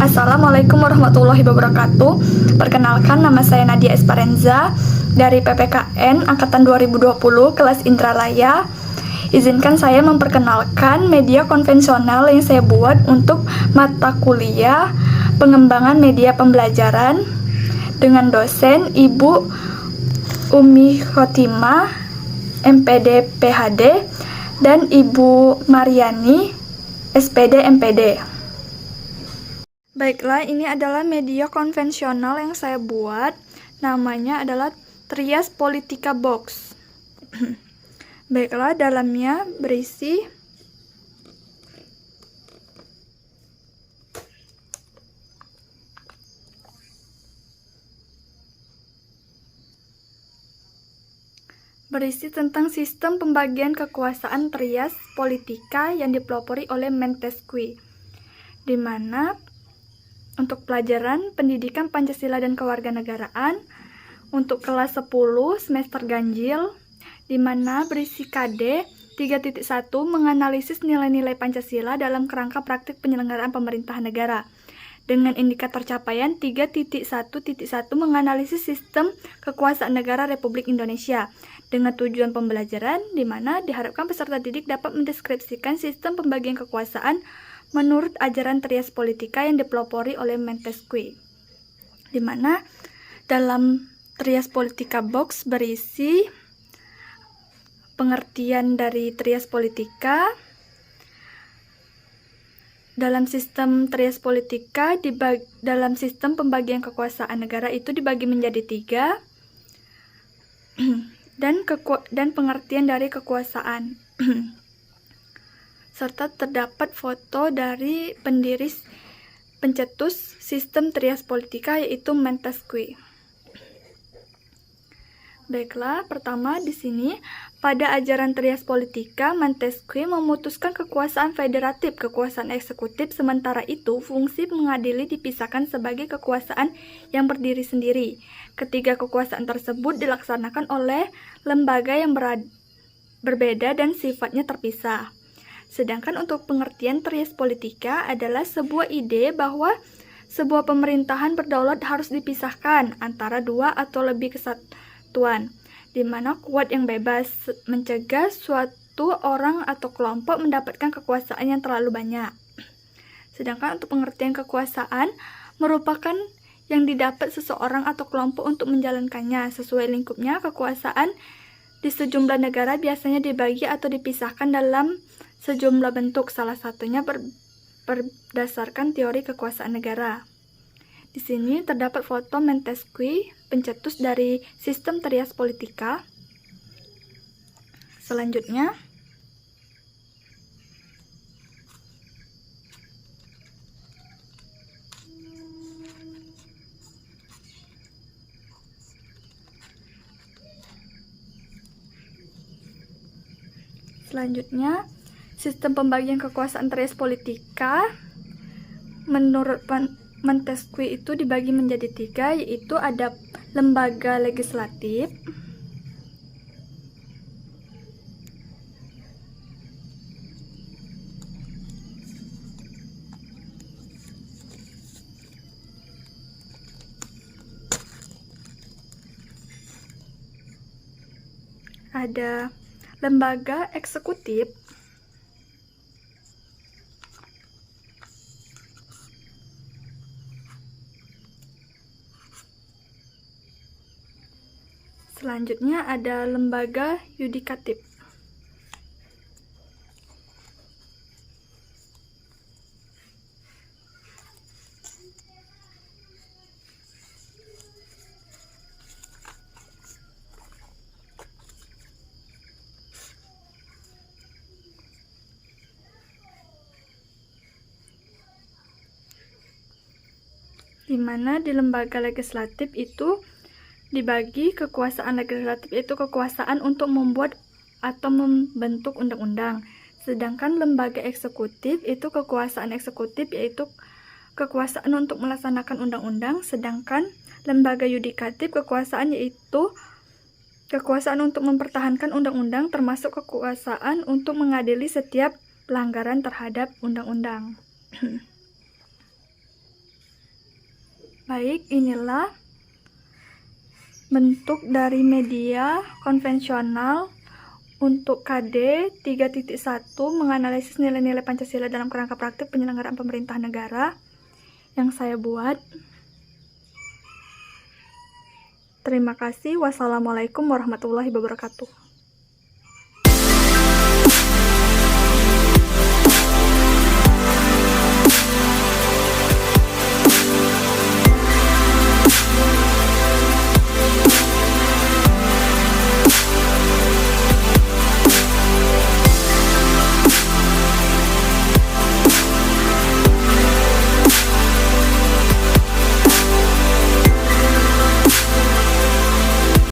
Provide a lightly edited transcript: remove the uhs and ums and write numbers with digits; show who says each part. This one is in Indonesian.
Speaker 1: Assalamualaikum warahmatullahi wabarakatuh. Perkenalkan, nama saya Nadia Esperenza dari PPKN Angkatan 2020 kelas Indralaya. Izinkan saya memperkenalkan media konvensional yang saya buat untuk mata kuliah pengembangan media pembelajaran dengan dosen Ibu Umi Khotimah, MPD PhD, dan Ibu Mariani, SPD MPD. Baiklah, ini adalah media konvensional yang saya buat. Namanya adalah Trias Politika Box. Baiklah, dalamnya berisi tentang sistem pembagian kekuasaan Trias Politika yang dipelopori oleh Montesquieu, di mana untuk pelajaran pendidikan Pancasila dan Kewarganegaraan untuk kelas 10 semester ganjil, di mana berisi KD 3.1 menganalisis nilai-nilai Pancasila dalam kerangka praktik penyelenggaraan pemerintahan negara, dengan indikator capaian 3.1.1 menganalisis sistem kekuasaan negara Republik Indonesia dengan tujuan pembelajaran, di mana diharapkan peserta didik dapat mendeskripsikan sistem pembagian kekuasaan menurut ajaran Trias Politika yang dipelopori oleh Montesquieu, di mana dalam Trias Politika Box berisi pengertian dari Trias Politika. Dalam sistem Trias Politika, dalam sistem pembagian kekuasaan negara itu dibagi menjadi 3, dan pengertian dari kekuasaan. Serta terdapat foto dari pendiri pencetus sistem Trias Politika, yaitu Montesquieu. Baiklah, pertama di sini pada ajaran Trias Politika, Montesquieu memutuskan kekuasaan federatif, kekuasaan eksekutif, sementara itu fungsi mengadili dipisahkan sebagai kekuasaan yang berdiri sendiri. Ketiga kekuasaan tersebut dilaksanakan oleh lembaga yang berbeda dan sifatnya terpisah. Sedangkan untuk pengertian Trias Politika adalah sebuah ide bahwa sebuah pemerintahan berdaulat harus dipisahkan antara dua atau lebih kesatuan, di mana kuat yang bebas mencegah suatu orang atau kelompok mendapatkan kekuasaan yang terlalu banyak. Sedangkan untuk pengertian kekuasaan merupakan yang didapat seseorang atau kelompok untuk menjalankannya sesuai lingkupnya. Kekuasaan di sejumlah negara biasanya dibagi atau dipisahkan dalam sejumlah bentuk, salah satunya berdasarkan teori kekuasaan negara. Di sini terdapat foto Montesquieu, pencetus dari sistem Trias Politika. Selanjutnya, sistem pembagian kekuasaan Trias Politika menurut Montesquieu itu dibagi menjadi 3, yaitu ada lembaga legislatif, ada lembaga eksekutif, selanjutnya ada lembaga yudikatif. Di mana di lembaga legislatif itu dibagi kekuasaan legislatif yaitu kekuasaan untuk membuat atau membentuk undang-undang. Sedangkan lembaga eksekutif itu kekuasaan eksekutif yaitu kekuasaan untuk melaksanakan undang-undang. Sedangkan lembaga yudikatif kekuasaan yaitu kekuasaan untuk mempertahankan undang-undang, termasuk kekuasaan untuk mengadili setiap pelanggaran terhadap undang-undang. Baik, inilah bentuk dari media konvensional untuk KD 3.1 menganalisis nilai-nilai Pancasila dalam kerangka praktik penyelenggaraan pemerintah negara yang saya buat. Terima kasih. Wassalamualaikum warahmatullahi wabarakatuh.